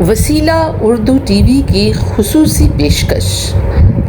وسیلہ Urdu T V کی خصوصی پیشکش،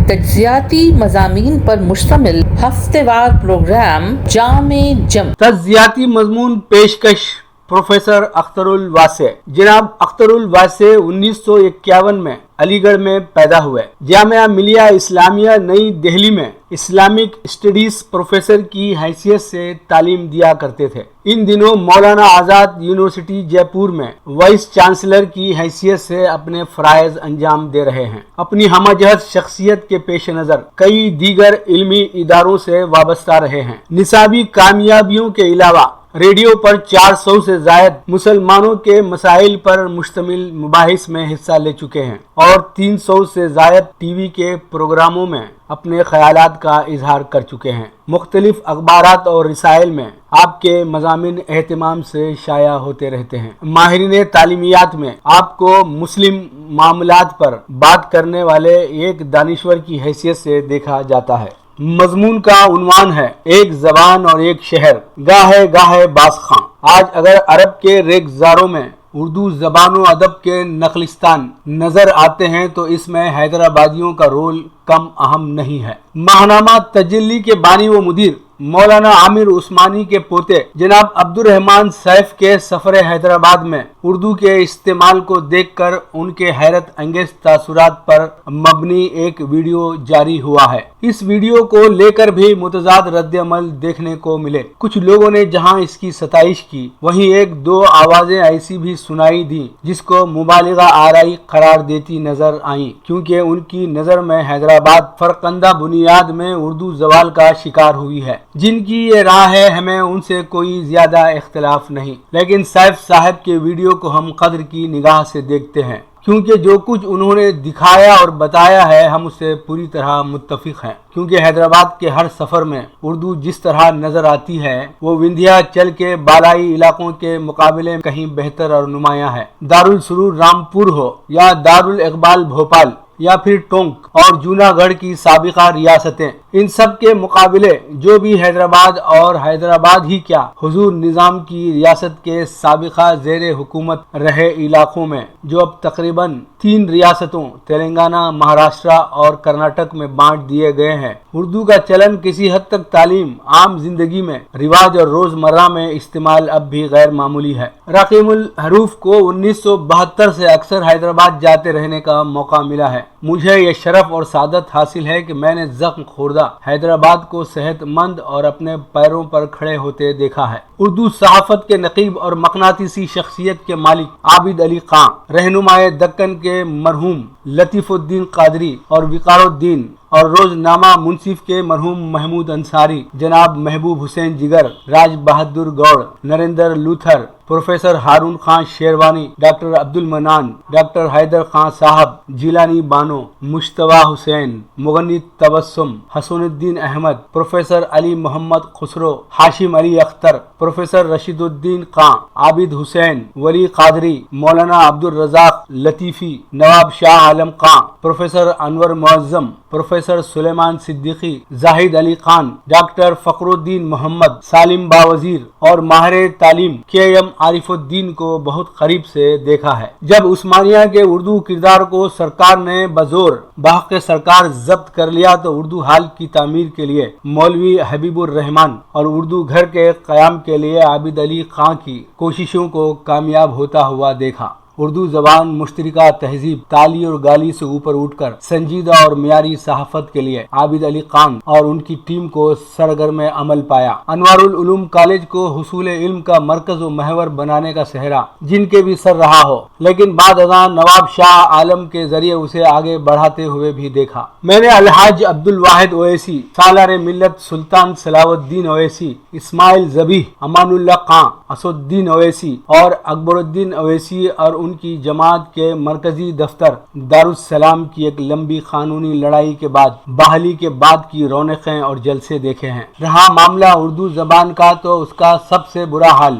تجزیاتی مضامین پر مشتمل ہفتہ وار پروگرام جام جم۔ تجزیاتی مضمون پیشکش پروفیسر اختر الواسع۔ جناب اختر الواسع 1951 میں علی گڑھ میں پیدا ہوئے۔ جامعہ ملیہ اسلامیہ نئی دہلی میں اسلامک اسٹڈیز پروفیسر کی حیثیت سے تعلیم دیا کرتے تھے۔ ان دنوں مولانا آزاد یونیورسٹی جے پور میں وائس چانسلر کی حیثیت سے اپنے فرائض انجام دے رہے ہیں۔ اپنی ہمہ جہت شخصیت کے پیش نظر کئی دیگر علمی اداروں سے وابستہ رہے ہیں۔ نصابی کامیابیوں کے علاوہ ریڈیو پر 400 سے زائد مسلمانوں کے مسائل پر مشتمل مباحث میں حصہ لے چکے ہیں اور 300 سے زائد ٹی وی کے پروگراموں میں اپنے خیالات کا اظہار کر چکے ہیں۔ مختلف اخبارات اور رسائل میں آپ کے مضامین اہتمام سے شائع ہوتے رہتے ہیں۔ ماہرین تعلیمیات میں آپ کو مسلم معاملات پر بات کرنے والے ایک دانشور کی حیثیت سے دیکھا جاتا ہے۔ مضمون کا عنوان ہے ایک زبان اور ایک شہر، گاہے گاہے باز خاں۔ آج اگر عرب کے ریگزاروں میں اردو زبان و ادب کے نخلستان نظر آتے ہیں تو اس میں حیدرآبادیوں کا رول کم اہم نہیں ہے۔ ماہنامہ تجلی کے بانی و مدیر مولانا عامر عثمانی کے پوتے جناب عبد الرحمن سیف کے سفر حیدرآباد میں اردو کے استعمال کو دیکھ کر ان کے حیرت انگیز تاثرات پر مبنی ایک ویڈیو جاری ہوا ہے۔ اس ویڈیو کو لے کر بھی متضاد رد عمل دیکھنے کو ملے۔ کچھ لوگوں نے جہاں اس کی ستائش کی، وہیں ایک دو آوازیں ایسی بھی سنائی دی جس کو مبالغہ آرائی قرار دیتی نظر آئیں، کیونکہ ان کی نظر میں حیدرآباد فرقندہ بنیاد میں اردو زوال کا شکار ہوئی ہے۔ جن کی یہ راہ ہے، ہمیں ان سے کوئی زیادہ اختلاف نہیں، لیکن سیف صاحب کے ویڈیو کو ہم قدر کی نگاہ سے دیکھتے ہیں، کیونکہ جو کچھ انہوں نے دکھایا اور بتایا ہے ہم اس سے پوری طرح متفق ہیں۔ کیونکہ حیدرآباد کے ہر سفر میں اردو جس طرح نظر آتی ہے وہ وندھیاچل کے بالائی علاقوں کے مقابلے میں کہیں بہتر اور نمایاں ہے۔ دارالسرور رامپور ہو یا دارالاقبال بھوپال یا پھر ٹونک اور جوناگڑھ کی سابقہ ریاستیں، ان سب کے مقابلے جو بھی حیدرآباد اور حیدرآباد ہی کیا حضور نظام کی ریاست کے سابقہ زیر حکومت رہے علاقوں میں جو اب تقریباً 3 ریاستوں تلنگانہ، مہاراشٹرا اور کرناٹک میں بانٹ دیے گئے ہیں، اردو کا چلن کسی حد تک تعلیم، عام زندگی میں رواج اور روزمرہ میں استعمال اب بھی غیر معمولی ہے۔ رقیم الحروف کو 1972 سے اکثر حیدرآباد جاتے رہنے کا موقع ملا ہے۔ مجھے یہ شرف اور سعادت حاصل ہے کہ میں نے زخم خوردہ حیدرآباد کو صحت مند اور اپنے پیروں پر کھڑے ہوتے دیکھا ہے۔ اردو صحافت کے نقیب اور مقناطیسی شخصیت کے مالک عابد علی خاں، رہنمائے دکن کے مرحوم لطیف الدین قادری اور وقار الدین، اور روزنامہ منصف کے مرحوم محمود انصاری، جناب Mahboob Hussain Jigar, Raj Bahadur Gaur, Narendra Luthar, professor Haroon Khan Sherwani, doctor Abdul Mannan, doctor Haider Khan صاحب، جیلانی بانو، مشتبہ حسین، مغنی تبسم، حسن الدین احمد، پروفیسر علی محمد خسرو، ہاشم علی اختر، پروفیسر رشید الدین خان، عابد حسین، ولی قادری، مولانا عبد الرزاق لطیفی، نواب شاہ عالم خان، پروفیسر انور معظم، پروفیسر سلیمان صدیقی، زاہد علی خان، ڈاکٹر فخر الدین محمد، سالم باوزیر اور ماہر تعلیم کے ایم عارف الدین کو بہت قریب سے دیکھا ہے۔ جب عثمانیہ کے اردو کردار کو سرکار نے بزور بحق سرکار ضبط کر لیا تو اردو حال کی تعمیر کے لیے مولوی حبیب الرحمن اور اردو گھر کے قیام کے لیے عابد علی خاں کی کوششوں کو کامیاب ہوتا ہوا دیکھا۔ اردو زبان مشترکہ تہذیب، تالی اور گالی سے اوپر اٹھ کر سنجیدہ اور معیاری صحافت کے لیے عابد علی خان اور ان کی ٹیم کو سرگرم عمل پایا۔ انوار العلوم کالج کو حصول علم کا مرکز و محور بنانے کا صحرا جن کے بھی سر رہا ہو، لیکن بعد ازاں نواب شاہ عالم کے ذریعے اسے آگے بڑھاتے ہوئے بھی دیکھا۔ میں نے الحاج عبد الواحد اویسی، سالار ملت سلطان صلاح الدین اویسی، اسماعیل ذبیح، امان اللہ خان، اسد الدین اویسی اور اکبر الدین اویسی اور ان کی جماعت کے مرکزی دفتر دارالسلام کی ایک لمبی قانونی لڑائی کے بعد بحالی کے بعد کی رونقیں اور جلسے دیکھے ہیں۔ رہا معاملہ اردو زبان کا تو اس کا سب سے برا حال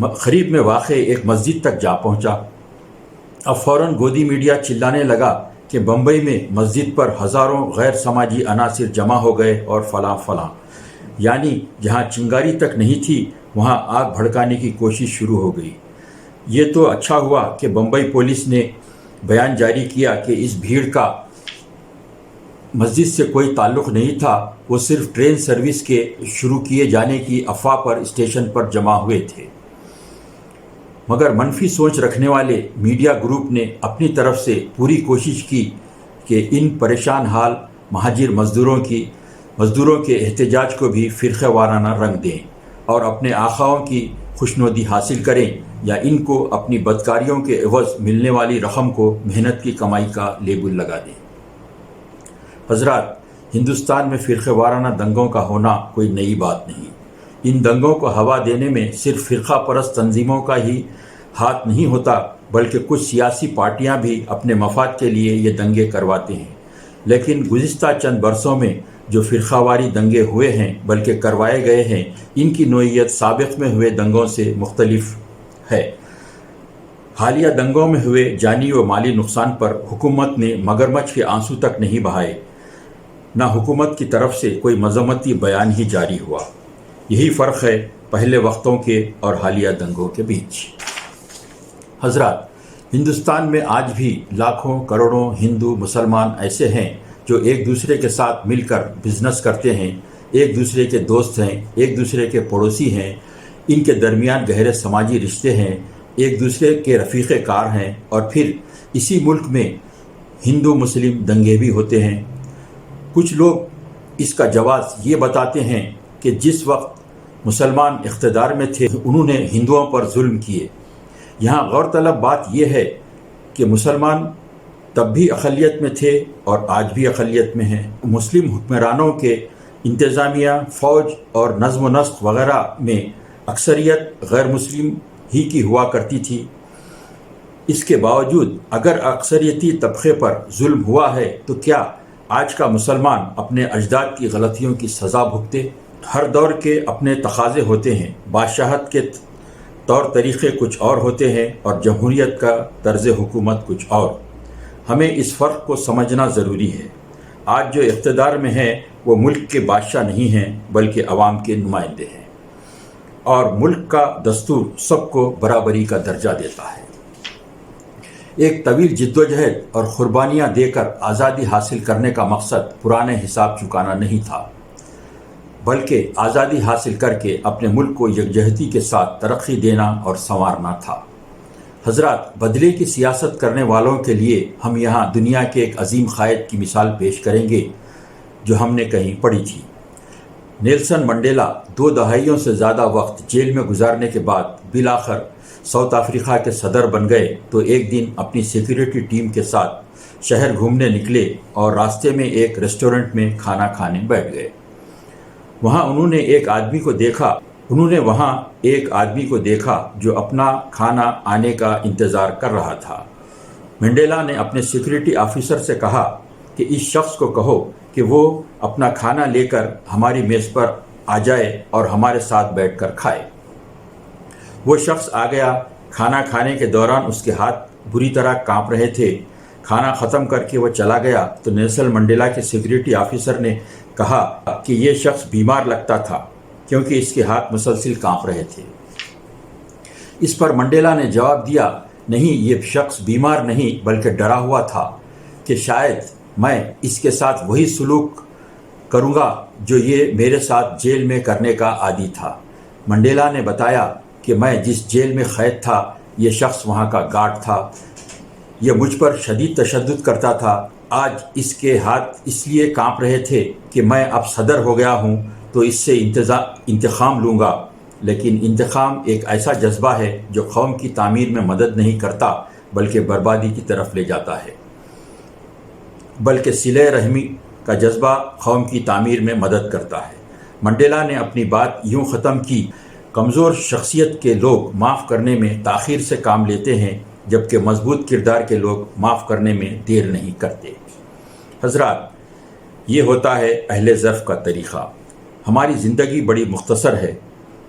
قریب میں واقع ایک مسجد تک جا پہنچا۔ اب فوراً گودی میڈیا چلانے لگا کہ بمبئی میں مسجد پر ہزاروں غیر سماجی عناصر جمع ہو گئے اور فلاں فلاں، یعنی جہاں چنگاری تک نہیں تھی وہاں آگ بھڑکانے کی کوشش شروع ہو گئی۔ یہ تو اچھا ہوا کہ بمبئی پولیس نے بیان جاری کیا کہ اس بھیڑ کا مسجد سے کوئی تعلق نہیں تھا، وہ صرف ٹرین سروس کے شروع کیے جانے کی افواہ پر اسٹیشن پر جمع ہوئے تھے۔ مگر منفی سوچ رکھنے والے میڈیا گروپ نے اپنی طرف سے پوری کوشش کی کہ ان پریشان حال مہاجر مزدوروں کے احتجاج کو بھی فرقہ وارانہ رنگ دیں اور اپنے آقاؤں کی خوشنودی حاصل کریں یا ان کو اپنی بدکاریوں کے عوض ملنے والی رقم کو محنت کی کمائی کا لیبل لگا دیں۔ حضرات، ہندوستان میں فرقہ وارانہ دنگوں کا ہونا کوئی نئی بات نہیں۔ ان دنگوں کو ہوا دینے میں صرف فرقہ پرست تنظیموں کا ہی ہاتھ نہیں ہوتا، بلکہ کچھ سیاسی پارٹیاں بھی اپنے مفاد کے لیے یہ دنگے کرواتے ہیں۔ لیکن گزشتہ چند برسوں میں جو فرقہ واری دنگے ہوئے ہیں بلکہ کروائے گئے ہیں، ان کی نوعیت سابق میں ہوئے دنگوں سے مختلف ہے۔ حالیہ دنگوں میں ہوئے جانی و مالی نقصان پر حکومت نے مگرمچھ کے آنسو تک نہیں بہائے، نہ حکومت کی طرف سے کوئی مذمتی بیان ہی جاری ہوا۔ یہی فرق ہے پہلے وقتوں کے اور حالیہ دنگوں کے بیچ۔ حضرات، ہندوستان میں آج بھی لاکھوں کروڑوں ہندو مسلمان ایسے ہیں جو ایک دوسرے کے ساتھ مل کر بزنس کرتے ہیں، ایک دوسرے کے دوست ہیں، ایک دوسرے کے پڑوسی ہیں، ان کے درمیان گہرے سماجی رشتے ہیں، ایک دوسرے کے رفیق کار ہیں، اور پھر اسی ملک میں ہندو مسلم دنگے بھی ہوتے ہیں۔ کچھ لوگ اس کا جواز یہ بتاتے ہیں کہ جس وقت مسلمان اقتدار میں تھے انہوں نے ہندوؤں پر ظلم کیے۔ یہاں غور طلب بات یہ ہے کہ مسلمان تب بھی اقلیت میں تھے اور آج بھی اقلیت میں ہیں۔ مسلم حکمرانوں کے انتظامیہ، فوج اور نظم و نسق وغیرہ میں اکثریت غیر مسلم ہی کی ہوا کرتی تھی۔ اس کے باوجود اگر اکثریتی طبقے پر ظلم ہوا ہے تو کیا آج کا مسلمان اپنے اجداد کی غلطیوں کی سزا بھگتے؟ ہر دور کے اپنے تقاضے ہوتے ہیں۔ بادشاہت کے طور طریقے کچھ اور ہوتے ہیں اور جمہوریت کا طرز حکومت کچھ اور۔ ہمیں اس فرق کو سمجھنا ضروری ہے۔ آج جو اقتدار میں ہیں وہ ملک کے بادشاہ نہیں ہیں بلکہ عوام کے نمائندے ہیں، اور ملک کا دستور سب کو برابری کا درجہ دیتا ہے۔ ایک طویل جدوجہد اور قربانیاں دے کر آزادی حاصل کرنے کا مقصد پرانے حساب چکانا نہیں تھا، بلکہ آزادی حاصل کر کے اپنے ملک کو یکجہتی کے ساتھ ترقی دینا اور سنوارنا تھا۔ حضرات، بدلے کی سیاست کرنے والوں کے لیے ہم یہاں دنیا کے ایک عظیم قائد کی مثال پیش کریں گے جو ہم نے کہیں پڑھی تھی۔ نیلسن منڈیلا 2 دہائیوں سے زیادہ وقت جیل میں گزارنے کے بعد بالآخر ساؤتھ افریقہ کے صدر بن گئے تو ایک دن اپنی سیکیورٹی ٹیم کے ساتھ شہر گھومنے نکلے اور راستے میں ایک ریسٹورنٹ میں کھانا کھانے بیٹھ گئے۔ وہاں انہوں نے ایک آدمی کو دیکھا جو اپنا کھانا آنے کا انتظار کر رہا تھا۔ منڈیلا نے اپنے سیکیورٹی آفیسر سے کہا کہ اس شخص کو کہو کہ وہ اپنا کھانا لے کر ہماری میز پر آ جائے اور ہمارے ساتھ بیٹھ کر کھائے۔ وہ شخص آ گیا۔ کھانا کھانے کے دوران اس کے ہاتھ بری طرح کانپ رہے تھے۔ کھانا ختم کر کے وہ چلا گیا تو نیلسن منڈیلا کے سیکیورٹی آفیسر نے کہا کہ یہ شخص بیمار لگتا تھا کیونکہ اس کے ہاتھ مسلسل کانپ رہے تھے۔ اس پر منڈیلا نے جواب دیا، نہیں، یہ شخص بیمار نہیں بلکہ ڈرا ہوا تھا کہ شاید میں اس کے ساتھ وہی سلوک کروں گا جو یہ میرے ساتھ جیل میں کرنے کا عادی تھا۔ منڈیلا نے بتایا کہ میں جس جیل میں قید تھا یہ شخص وہاں کا گارڈ تھا، یہ مجھ پر شدید تشدد کرتا تھا۔ آج اس کے ہاتھ اس لیے کانپ رہے تھے کہ میں اب صدر ہو گیا ہوں تو اس سے انتقام لوں گا، لیکن انتقام ایک ایسا جذبہ ہے جو قوم کی تعمیر میں مدد نہیں کرتا بلکہ بربادی کی طرف لے جاتا ہے، بلکہ صلہ رحمی کا جذبہ قوم کی تعمیر میں مدد کرتا ہے۔ منڈیلا نے اپنی بات یوں ختم کی، کمزور شخصیت کے لوگ معاف کرنے میں تاخیر سے کام لیتے ہیں جبکہ مضبوط کردار کے لوگ معاف کرنے میں دیر نہیں کرتے۔ حضرات، یہ ہوتا ہے اہل ظرف کا طریقہ۔ ہماری زندگی بڑی مختصر ہے،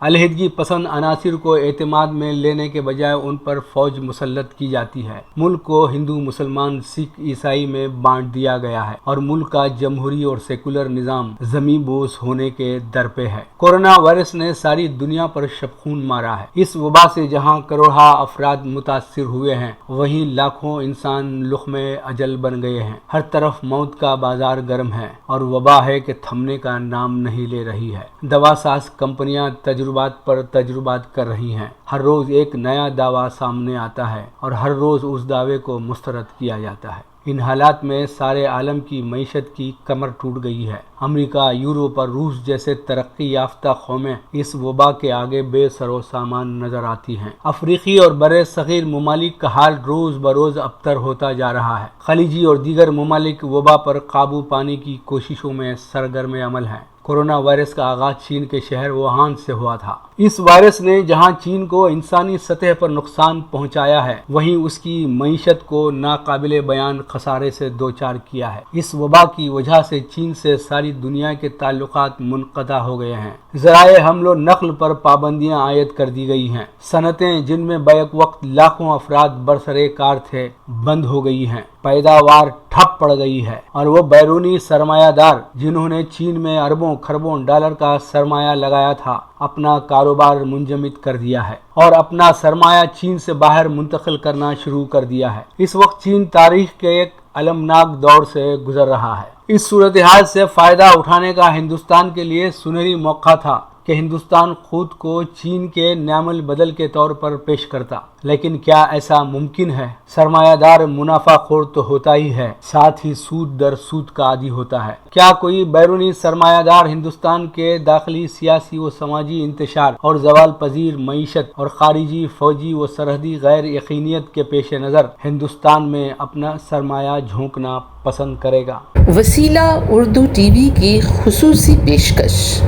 علیحدگی پسند عناصر کو اعتماد میں لینے کے بجائے ان پر فوج مسلط کی جاتی ہے۔ ملک کو ہندو، مسلمان، سکھ، عیسائی میں بانٹ دیا گیا ہے اور ملک کا جمہوری اور سیکولر نظام زمیں بوس ہونے کے در پہ ہے۔ کورونا وائرس نے ساری دنیا پر شبخون مارا ہے۔ اس وبا سے جہاں کروڑہا افراد متاثر ہوئے ہیں، وہیں لاکھوں انسان لقمے اجل بن گئے ہیں۔ ہر طرف موت کا بازار گرم ہے اور وبا ہے کہ تھمنے کا نام نہیں لے رہی ہے۔ دوا ساز کمپنیاں تجربات پر تجربات کر رہی ہیں۔ ہر روز ایک نیا دعویٰ سامنے آتا ہے اور ہر روز اس دعوے کو مسترد کیا جاتا ہے۔ ان حالات میں سارے عالم کی معیشت کی کمر ٹوٹ گئی ہے۔ امریکہ، یورپ اور روس جیسے ترقی یافتہ قومیں اس وبا کے آگے بے سر و سامان نظر آتی ہیں۔ افریقی اور برِ صغیر ممالک کا حال روز بروز ابتر ہوتا جا رہا ہے۔ خلیجی اور دیگر ممالک وبا پر قابو پانے کی کوششوں میں سرگرم عمل ہیں۔ کورونا وائرس کا آغاز چین کے شہر ووہان سے ہوا تھا۔ اس وائرس نے جہاں چین کو انسانی سطح پر نقصان پہنچایا ہے، وہیں اس کی معیشت کو ناقابل بیان خسارے سے دوچار کیا ہے۔ اس وبا کی وجہ سے چین سے ساری دنیا کے تعلقات منقطع ہو گئے ہیں۔ ذرائع حمل و نقل پر پابندیاں عائد کر دی گئی ہیں۔ صنعتیں جن میں بیک وقت لاکھوں افراد برسرے کار تھے، بند ہو گئی ہیں۔ پیداوار ٹھپ پڑ گئی ہے اور وہ بیرونی سرمایہ دار جنہوں نے چین میں اربوں خربوں ڈالر کا سرمایہ لگایا تھا، اپنا کاروبار منجمد کر دیا ہے اور اپنا سرمایہ چین سے باہر منتقل کرنا شروع کر دیا ہے۔ اس وقت چین تاریخ کے ایک المناک دور سے گزر رہا ہے۔ اس صورتحال سے فائدہ اٹھانے کا ہندوستان کے لیے سنہری موقع تھا کہ ہندوستان خود کو چین کے نعم البدل کے طور پر پیش کرتا، لیکن کیا ایسا ممکن ہے؟ سرمایہ دار منافع خور تو ہوتا ہی ہے، ساتھ ہی سود در سود کا عادی ہوتا ہے۔ کیا کوئی بیرونی سرمایہ دار ہندوستان کے داخلی سیاسی و سماجی انتشار اور زوال پذیر معیشت اور خارجی فوجی و سرحدی غیر یقینیت کے پیش نظر ہندوستان میں اپنا سرمایہ جھونکنا پسند کرے گا؟ وسیلہ اردو ٹی وی کی خصوصی پیشکش،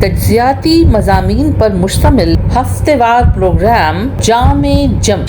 تجزیاتی مضامین پر مشتمل ہفتہ وار پروگرام جام جم